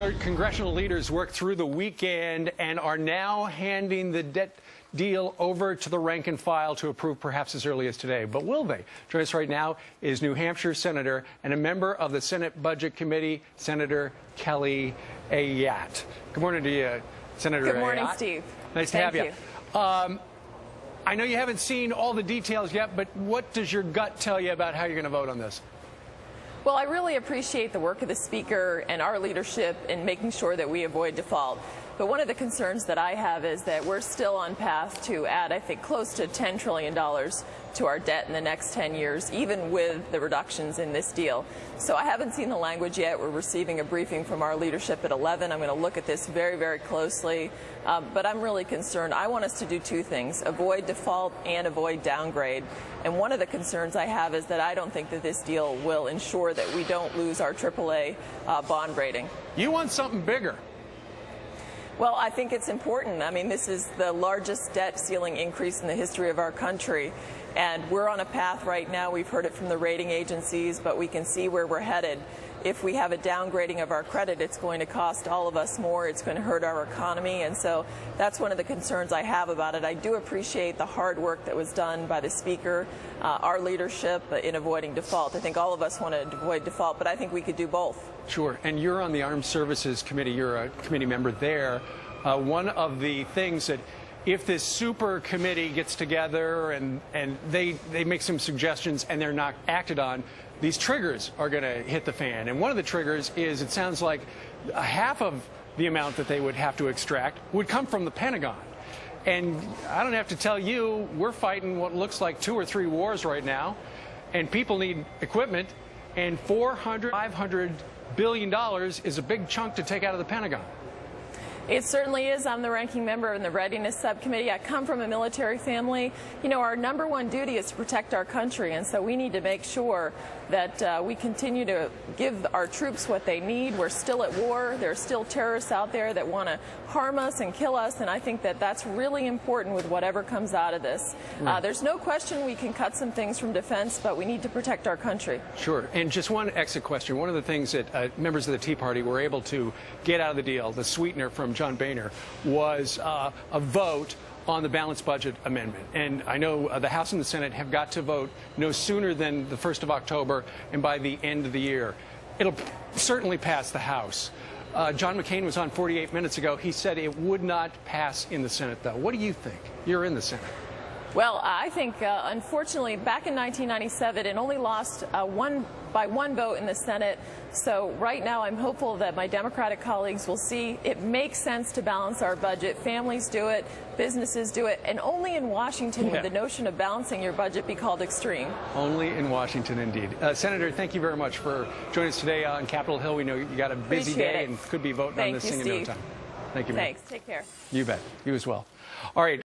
Congressional leaders worked through the weekend and are now handing the debt deal over to the rank and file to approve perhaps as early as today. But will they? Joining us right now is New Hampshire Senator and a member of the Senate Budget Committee, Senator Kelly Ayotte. Good morning to you, Senator Ayotte. Good morning, Steve. Nice to have you. I know you haven't seen all the details yet, but what does your gut tell you about how you're going to vote on this? Well, I really appreciate the work of the Speaker and our leadership in making sure that we avoid default. But one of the concerns that I have is that we're still on path to add, I think, close to $10 trillion to our debt in the next 10 years, even with the reductions in this deal. So I haven't seen the language yet. We're receiving a briefing from our leadership at 11. I'm going to look at this very, very closely. But I'm really concerned. I want us to do two things: avoid default and avoid downgrade. And one of the concerns I have is that I don't think that this deal will ensure that we don't lose our AAA bond rating. You want something bigger. Well, I think it's important. I mean, this is the largest debt ceiling increase in the history of our country. And we're on a path right now. We've heard it from the rating agencies, but we can see where we're headed. If we have a downgrading of our credit, it's going to cost all of us more. It's going to hurt our economy. And so that's one of the concerns I have about it. I do appreciate the hard work that was done by the Speaker, our leadership in avoiding default. I think all of us want to avoid default, but I think we could do both. Sure. And you're on the Armed Services Committee. You're a committee member there. One of the things that if this super committee gets together and they make some suggestions and they're not acted on, these triggers are going to hit the fan. And one of the triggers is, it sounds like half of the amount that they would have to extract would come from the Pentagon. And I don't have to tell you, we're fighting what looks like 2 or 3 wars right now, and people need equipment, and $500 billion is a big chunk to take out of the Pentagon. It certainly is. I'm the ranking member in the Readiness Subcommittee. I come from a military family. You know, our #1 duty is to protect our country, and so we need to make sure that we continue to give our troops what they need. We're still at war. There are still terrorists out there that want to harm us and kill us, and I think that that's really important with whatever comes out of this. There's no question we can cut some things from defense, but we need to protect our country. Sure. And just one exit question. One of the things that members of the Tea Party were able to get out of the deal, the sweetener from John Boehner, was a vote on the balanced budget amendment. And I know the House and the Senate have got to vote no sooner than the 1st of October and by the end of the year. It'll certainly pass the House. John McCain was on 48 minutes ago. He said it would not pass in the Senate, though. What do you think? You're in the Senate. Well, I think, unfortunately, back in 1997, it only lost by one vote in the Senate. So right now, I'm hopeful that my Democratic colleagues will see it makes sense to balance our budget. Families do it, businesses do it, and only in Washington would the notion of balancing your budget be called extreme. Only in Washington, indeed. Senator, thank you very much for joining us today on Capitol Hill. We know you got a busy day and could be voting on this thing in no time. Thank you, man. Thanks. Take care. You bet. You as well. All right.